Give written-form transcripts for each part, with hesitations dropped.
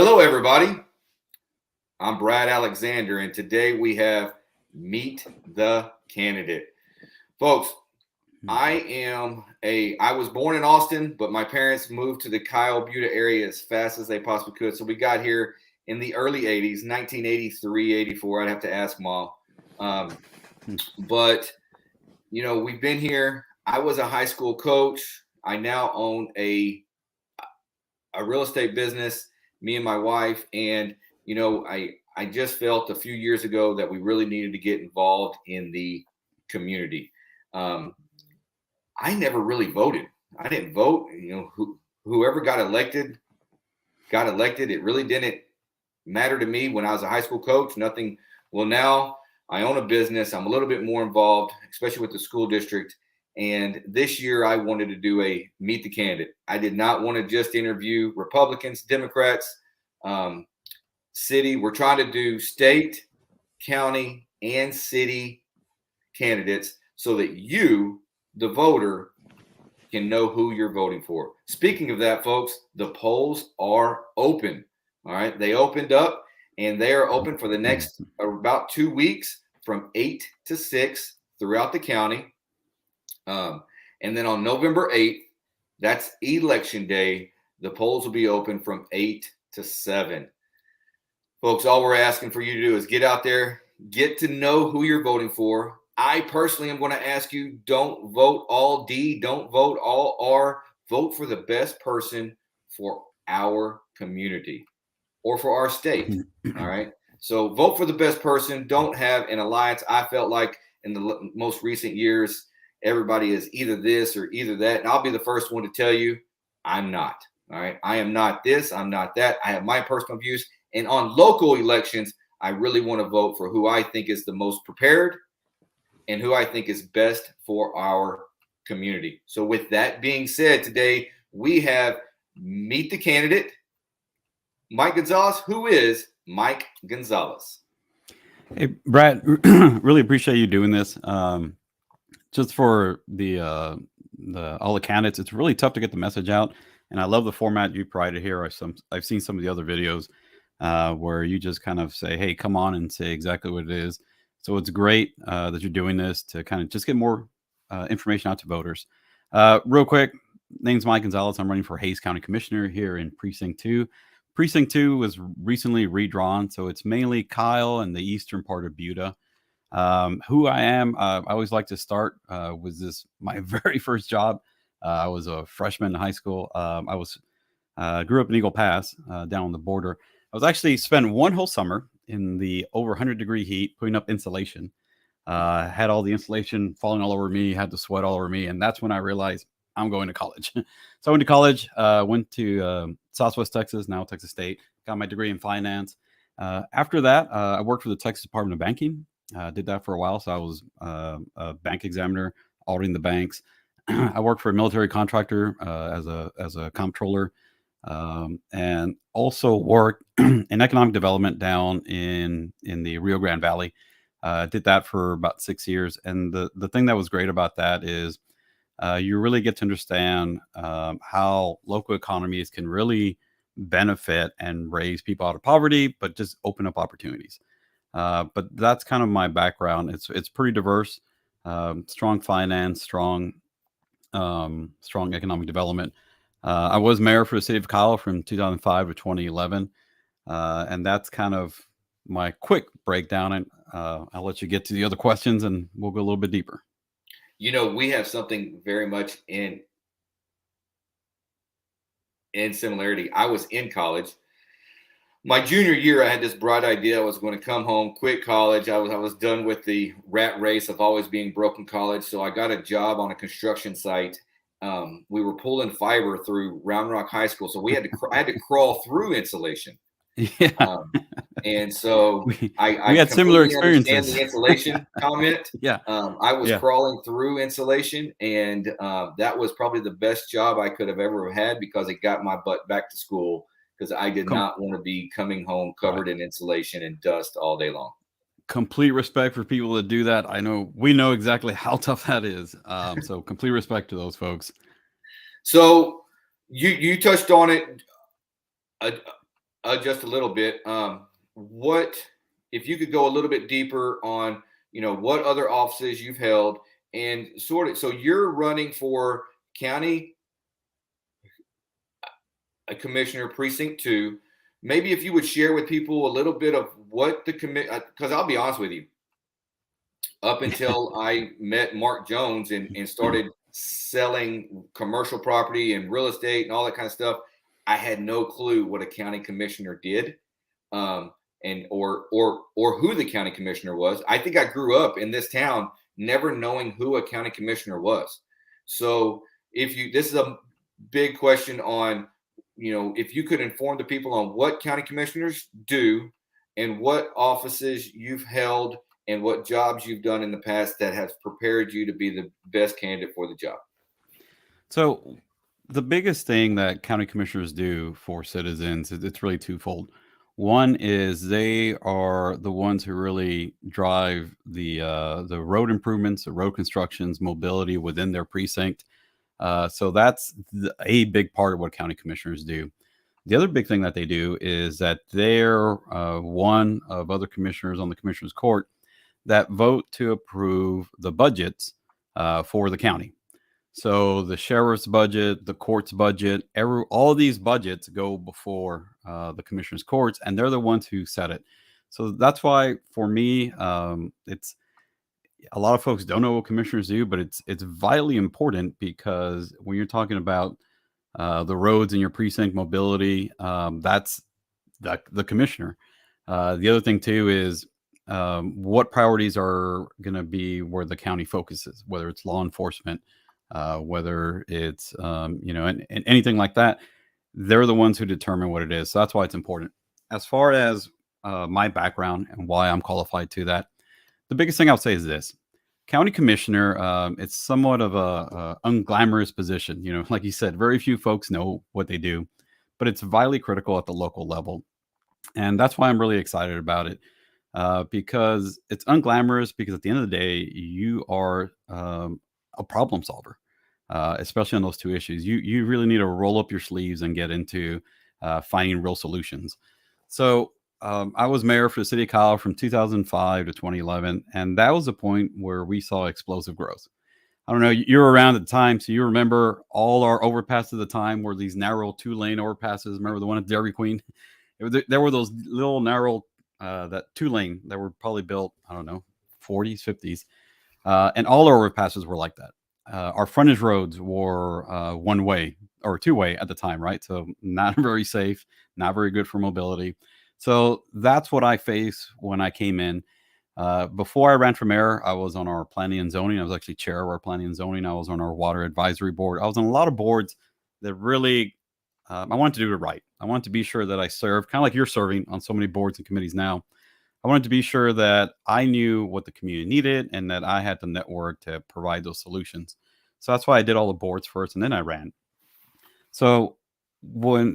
Hello, everybody. I'm Brad Alexander, and today we have Meet the Candidate. Folks, I was born in Austin, but my parents moved to the Kyle Butte area as fast as they possibly could. So we got here in the early 80s, 1983, 84. I'd have to ask Mom. But, you know, we've been here. I was a high school coach. I now own a real estate business, me and my wife. And, you know, I just felt a few years ago that we really needed to get involved in the community. I never really voted. I didn't vote. You know, whoever got elected. It really didn't matter to me when I was a high school coach. Nothing. Well, now I own a business. I'm a little bit more involved, especially with the school district. And this year I wanted to do a Meet the Candidate. I did not want to just interview Republicans, Democrats, city. We're trying to do state, county, and city candidates so that you, the voter, can know who you're voting for. Speaking of that, folks, the polls are open. All right. They opened up and they are open for the next about 2 weeks from 8 to 6 throughout the county. And then on November 8th, that's election day, the polls will be open from 8 to 7. Folks, all we're asking for you to do is get out there, get to know who you're voting for. I personally am going to ask you, don't vote all D, don't vote all R. Vote for the best person for our community or for our state. All right. So vote for the best person. Don't have an alliance. I felt like in the most recent years, everybody is either this or either that. And I'll be the first one to tell you, I'm not. All right. I am not this. I'm not that. I have my personal views. And on local elections, I really want to vote for who I think is the most prepared and who I think is best for our community. So with that being said, today we have Meet the Candidate, Mike Gonzalez. Who is Mike Gonzalez? Hey, Brad, really appreciate you doing this. Just for the all the candidates, it's really tough to get the message out, and I love the format you provided here. I've seen some of the other videos where you just kind of say, "Hey, come on," and say exactly what it is. So it's great that you're doing this to kind of just get more information out to voters. Real quick, name's Mike Gonzalez. I'm running for Hays County Commissioner here in Precinct 2. Precinct 2 was recently redrawn, so it's mainly Kyle and the eastern part of Butte. Who I am, I always like to start was this my very first job. I was a freshman in high school. I grew up in Eagle Pass down on the border. I was actually spent one whole summer in the over 100-degree heat putting up insulation. Had all the insulation falling all over me, had the sweat all over me, and that's when I realized I'm going to college. So I went to college, went to Southwest Texas, now Texas State, got my degree in finance. After that, I worked for the Texas Department of Banking. Did that for a while. So I was a bank examiner, auditing the banks. I worked for a military contractor as a comptroller, and also worked in economic development down in the Rio Grande Valley. Did that for about 6 years. And the thing that was great about that is you really get to understand how local economies can really benefit and raise people out of poverty, but just open up opportunities. But that's kind of my background. It's pretty diverse, strong finance, strong economic development. I was mayor for the city of Kyle from 2005 to 2011. And that's kind of my quick breakdown. And I'll let you get to the other questions and we'll go a little bit deeper. You know, we have something very much in similarity. I was in college. My junior year, I had this bright idea. I was going to come home, quit college. I was done with the rat race of always being broke in college. So I got a job on a construction site. We were pulling fiber through Round Rock High School. So I had to crawl through insulation. Yeah. And so we had similar experiences. The insulation comment. Yeah. I was crawling through insulation, and that was probably the best job I could have ever had because it got my butt back to school because I did not want to be coming home covered in insulation and dust all day long. Complete respect for people that do that. We know exactly how tough that is. So complete respect to those folks. So you touched on it. just a little bit. What if you could go a little bit deeper on, what other offices you've held and sort of, so you're running for county a commissioner precinct 2. Maybe if you would share with people a little bit of what the commit, because I'll be honest with you, up until I met Mark Jones and started selling commercial property and real estate and all that kind of stuff, I had no clue what a county commissioner did, and or who the county commissioner was. I think I grew up in this town never knowing who a county commissioner was. So this is a big question on, if you could inform the people on what county commissioners do and what offices you've held and what jobs you've done in the past that has prepared you to be the best candidate for the job. So the biggest thing that county commissioners do for citizens is it's really twofold. One is they are the ones who really drive the road improvements, the road constructions, mobility within their precinct. So that's a big part of what county commissioners do. The other big thing that they do is that they're one of other commissioners on the commissioners court that vote to approve the budgets for the county. So the sheriff's budget, the court's budget, all these budgets go before the commissioners courts, and they're the ones who set it. So that's why for me, it's a lot of folks don't know what commissioners do, but it's vitally important, because when you're talking about the roads in your precinct, mobility, that's the commissioner. The other thing too is what priorities are going to be where the county focuses, whether it's law enforcement, whether it's and anything like that. They're the ones who determine what it is. So that's why it's important. As far as my background and why I'm qualified to that, the biggest thing I'll say is this: county commissioner, it's somewhat of a unglamorous position. Like you said, very few folks know what they do, but it's vitally critical at the local level. And that's why I'm really excited about it, because it's unglamorous, because at the end of the day, you are a problem solver, especially on those two issues. You really need to roll up your sleeves and get into finding real solutions. So I was mayor for the city of Kyle from 2005 to 2011, and that was a point where we saw explosive growth. I don't know, you were around at the time, so you remember all our overpasses at the time were these narrow 2-lane overpasses. Remember the one at Dairy Queen? There were those little narrow, that 2-lane that were probably built, I don't know, 40s, 50s. And all our overpasses were like that. Our frontage roads were 1-way or 2-way at the time, right? So not very safe, not very good for mobility. So that's what I faced when I came in. Before I ran for mayor, I was on our planning and zoning. I was actually chair of our planning and zoning. I was on our water advisory board. I was on a lot of boards that really, I wanted to do it right. I wanted to be sure that I served, kind of like you're serving on so many boards and committees now. I wanted to be sure that I knew what the community needed and that I had the network to provide those solutions. So that's why I did all the boards first, and then I ran. So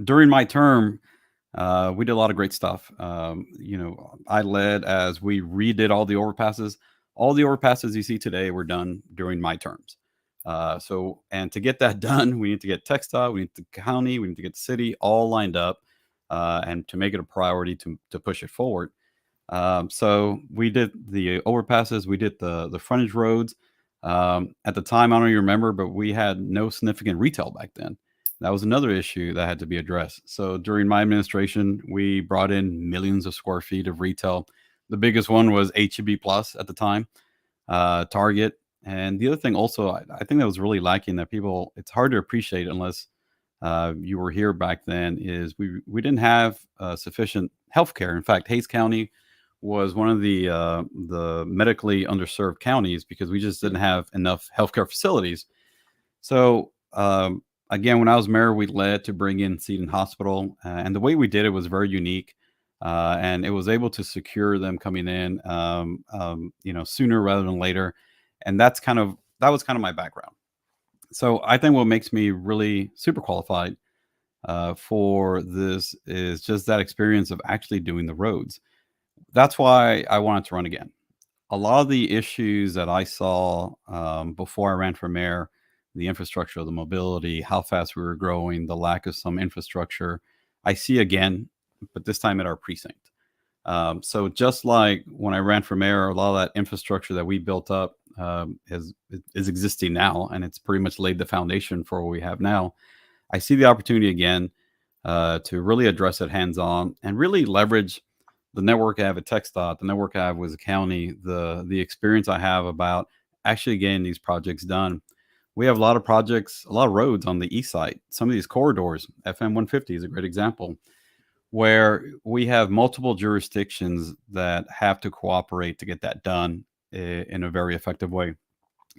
during my term, we did a lot of great stuff. I led as we redid all the overpasses. All the overpasses you see today were done during my terms. And to get that done, we need to get TxDOT, we need the county, we need to get the city all lined up, and to make it a priority to push it forward. So we did the overpasses, we did the frontage roads. At the time, I don't even remember, but we had no significant retail back then. That was another issue that had to be addressed. So during my administration, we brought in millions of square feet of retail. The biggest one was HEB Plus at the time, Target. And the other thing also, I think that was really lacking, that it's hard to appreciate unless you were here back then, is we didn't have sufficient healthcare. In fact, Hays County was one of the medically underserved counties because we just didn't have enough healthcare facilities. So again, when I was mayor, we led to bring in Seton Hospital, and the way we did it was very unique, and it was able to secure them coming in, sooner rather than later, and that was kind of my background. So I think what makes me really super qualified for this is just that experience of actually doing the roads. That's why I wanted to run again. A lot of the issues that I saw before I ran for mayor, the infrastructure, the mobility, how fast we were growing, the lack of some infrastructure, I see again but this time at our precinct. So just like when I ran for mayor, a lot of that infrastructure that we built up is existing now, and it's pretty much laid the foundation for what we have now. I see the opportunity again to really address it hands-on and really leverage the network I have at TxDOT, the network I have with the county, the experience I have about actually getting these projects done. We have a lot of projects, a lot of roads on the east side. Some of these corridors, FM 150 is a great example, where we have multiple jurisdictions that have to cooperate to get that done in a very effective way.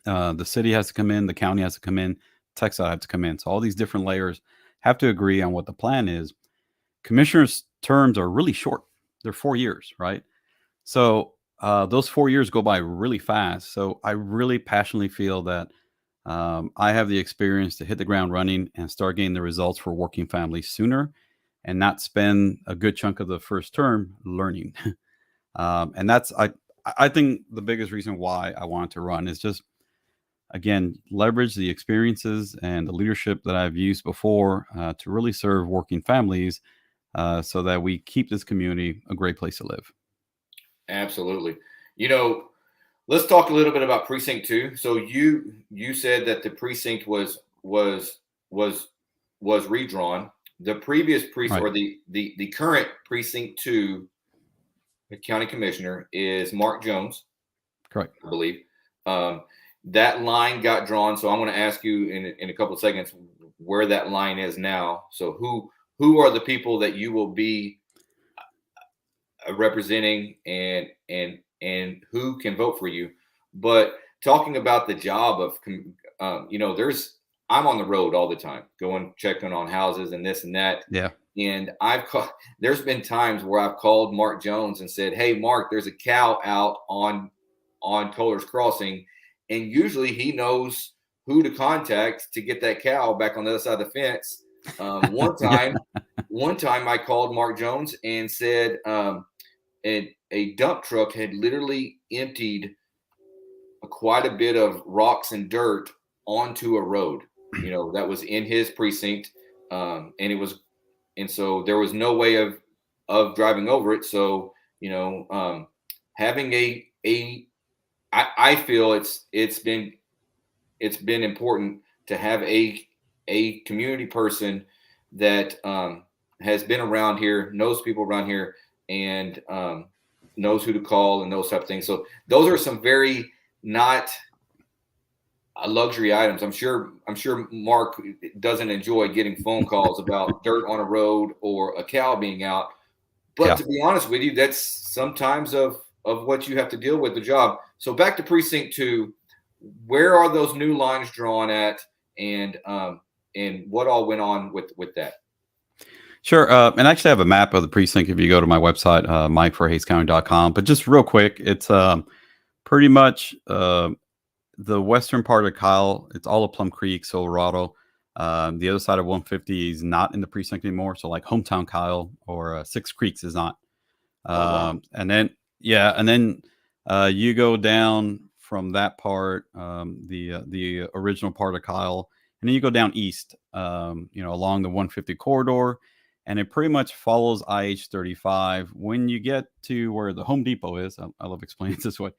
The city has to come in, the county has to come in, TxDOT has to come in. So all these different layers have to agree on what the plan is. Commissioners' terms are really short. They're 4 years, right? So those 4 years go by really fast. So I really passionately feel that I have the experience to hit the ground running and start getting the results for working families sooner, and not spend a good chunk of the first term learning. And that's, I think the biggest reason why I wanted to run is just, again, leverage the experiences and the leadership that I've used before to really serve working families so that we keep this community a great place to live. Absolutely. Let's talk a little bit about precinct 2. So you said that the precinct was redrawn. The previous precinct, right, or the current precinct 2, the county commissioner is Mark Jones. Correct. I believe. That line got drawn. So I'm going to ask you in a couple of seconds where that line is now. So who are the people that you will be representing and who can vote for you? But talking about the job of, I'm on the road all the time, going, checking on houses and this and that. Yeah. And there's been times where I've called Mark Jones and said, "Hey, Mark, there's a cow out on Toller's Crossing." And usually he knows who to contact to get that cow back on the other side of the fence. One time I called Mark Jones and said, a dump truck had literally emptied quite a bit of rocks and dirt onto a road, that was in his precinct. And so there was no way of driving over it. So, having I feel it's been important to have a community person that has been around here, knows people around here, and knows who to call and those type of things. So those are some very not luxury items. I'm sure Mark doesn't enjoy getting phone calls about dirt on a road or a cow being out. But yeah, to be honest with you, that's sometimes of what you have to deal with the job. So back to precinct 2, where are those new lines drawn at, and what all went on with that? Sure. And actually I have a map of the precinct if you go to my website, mikeforhayscounty.com. But just real quick, it's pretty much the western part of Kyle. It's all of Plum Creek, Silverado. The other side of 150 is not in the precinct anymore. So like hometown Kyle or Six Creeks is not. Wow. And then you go down from that part, the original part of Kyle, and then you go down east, along the 150 corridor, and it pretty much follows IH-35. When you get to where the Home Depot is, I love explaining it this way.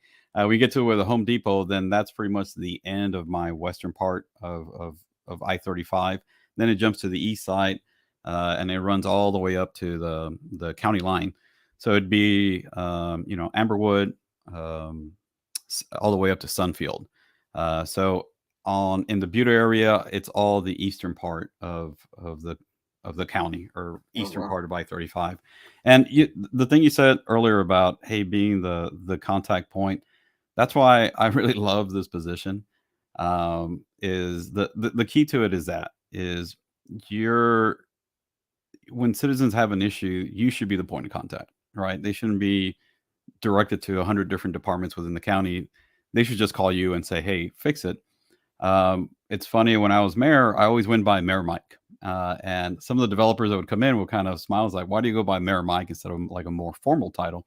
We get to where the Home Depot, then that's pretty much the end of my western part of I-35. Then it jumps to the east side, and it runs all the way up to the county line. So it'd be, Amberwood, all the way up to Sunfield. So in the Butte area, it's all the eastern part of the county, or eastern part of I-35. And the thing you said earlier about, hey, being the contact point, that's why I really love this position. Is the key to it is when citizens have an issue, you should be the point of contact, right? They shouldn't be directed to 100 different departments within the county. They should just call you and say, hey, fix it. It's funny, when I was mayor, I always went by Mayor Mike. And some of the developers that would come in would kind of smile, like, why do you go by Mayor Mike instead of like a more formal title?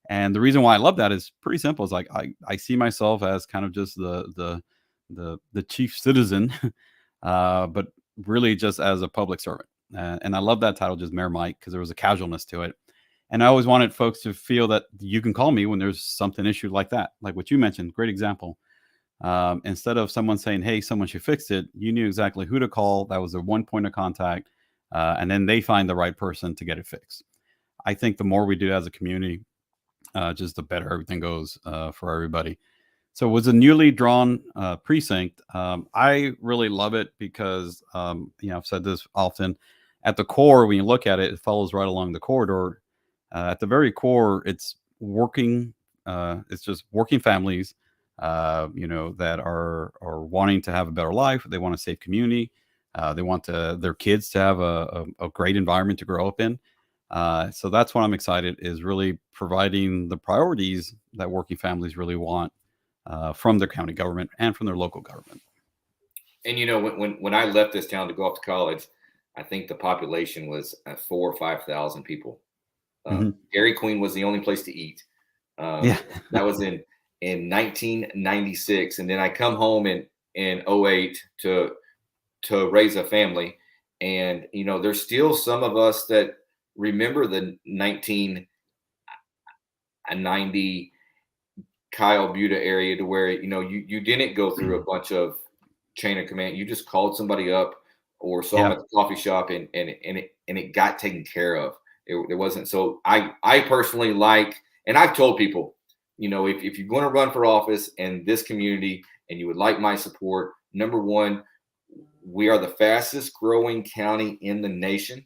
And the reason why I love that is pretty simple. It's like, I see myself as kind of just the chief citizen, but really just as a public servant. And I love that title, just Mayor Mike, because there was a casualness to it. And I always wanted folks to feel that you can call me when there's something issue like that, like what you mentioned. Great example. Instead of someone saying, hey, someone should fix it, you knew exactly who to call. That was their one point of contact. And then they find the right person to get it fixed. I think the more we do as a community, just the better everything goes for everybody. So it was a newly drawn precinct. I really love it because, I've said this often. At the core, when you look at it, it follows right along the corridor. At the very core, it's working. It's just working families, that are wanting to have a better life. They want a safe community. They want their kids to have a great environment to grow up in. So that's what I'm excited is really providing the priorities that working families really want from their county government and from their local government. And when I left this town to go off to college, I think the population was 4,000 or 5,000 people. Dairy Queen was the only place to eat. That was in 1996, and then I come home in 2008 to raise a family. And there's still some of us that remember the 1990 Kyle Buda area, to where you didn't go through a bunch of chain of command. You just called somebody up or saw them at the coffee shop, and it got taken care of. It wasn't. So I personally like, and I've told people, if you're going to run for office in this community and you would like my support, number one, we are the fastest growing county in the nation.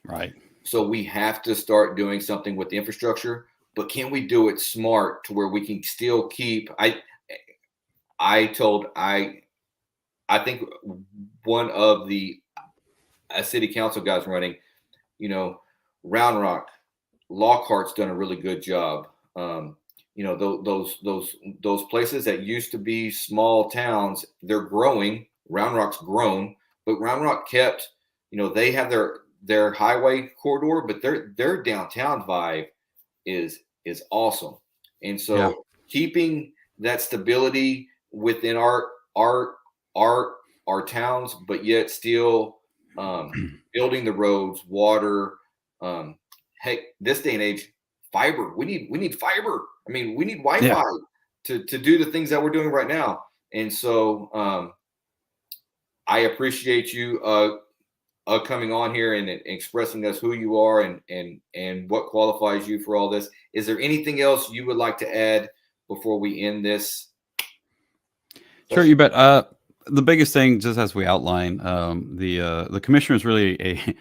Right. So we have to start doing something with the infrastructure, but can we do it smart to where we can still keep, I think one of the city council guys running, Round Rock, Lockhart's done a really good job. Those places that used to be small towns, they're growing. Round Rock's grown, but Round Rock kept, they have their highway corridor, but their downtown vibe is awesome. And so keeping that stability within our towns, but yet still building the roads, water. Hey, this day and age, fiber. We need fiber. I mean, we need Wi-Fi to do the things that we're doing right now. And so I appreciate you coming on here and expressing us who you are and what qualifies you for all this. Is there anything else you would like to add before we end this? Sure, you bet. The biggest thing, just as we outline, the commissioner is really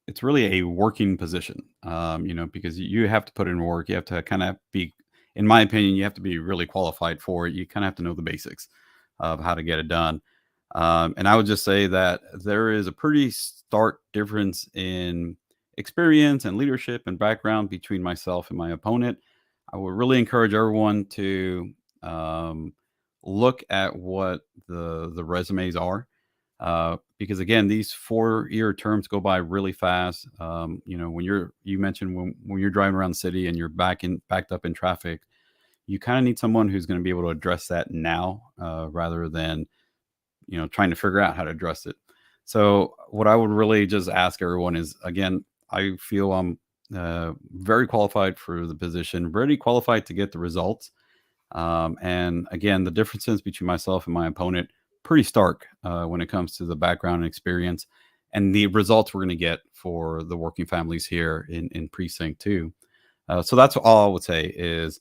it's really a working position, because you have to put in work. You have to kind of be, in my opinion, you have to be really qualified for it. You kind of have to know the basics of how to get it done. And I would just say that there is a pretty stark difference in experience and leadership and background between myself and my opponent. I would really encourage everyone to look at what the resumes are. Because again, these 4-year terms go by really fast. When you mentioned when you're driving around the city and you're backed up in traffic, you kind of need someone who's going to be able to address that now, rather than, trying to figure out how to address it. So what I would really just ask everyone is, again, I feel I'm very qualified for the position, very qualified to get the results. And again, the differences between myself and my opponent, pretty stark when it comes to the background and experience and the results we're going to get for the working families here in Precinct 2. So that's all I would say is,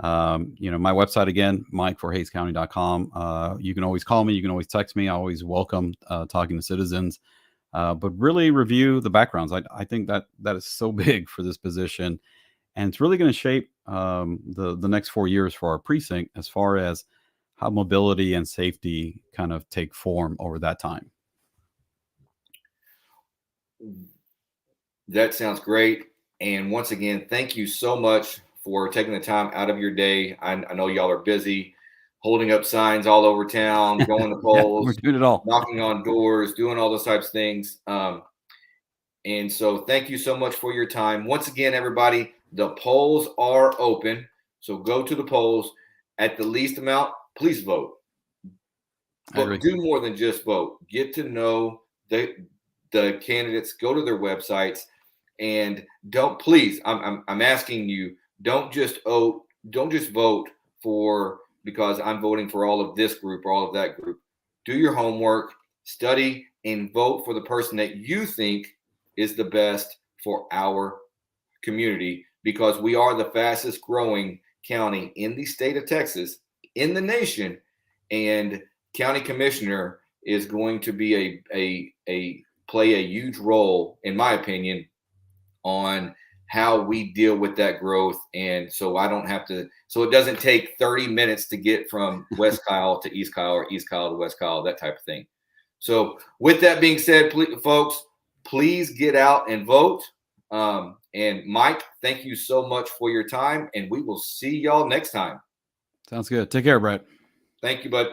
my website, again, mike4hayscounty.com. You can always call me. You can always text me. I always welcome talking to citizens, but really review the backgrounds. I think that is so big for this position, and it's really going to shape the next 4 years for our precinct as far as how mobility and safety kind of take form over that time. That sounds great. And once again, thank you so much for taking the time out of your day. I know y'all are busy holding up signs all over town, going to polls, we're doing it all, knocking on doors, doing all those types of things. And so thank you so much for your time. Once again, everybody, the polls are open. So go to the polls. At the least amount, please vote. But do more than just vote. Get to know the candidates, go to their websites, and don't, please, I'm asking you, don't just vote for, because I'm voting for all of this group or all of that group. Do your homework, study, and vote for the person that you think is the best for our community, because we are the fastest growing county in the state of Texas, in the nation, and county commissioner is going to be play a huge role, in my opinion, on how we deal with that growth. And so it doesn't take 30 minutes to get from West Kyle to East Kyle, or East Kyle to West Kyle, that type of thing. So with that being said, folks, please get out and vote. And Mike, thank you so much for your time, and we will see y'all next time. Sounds good. Take care, Brett. Thank you, bud.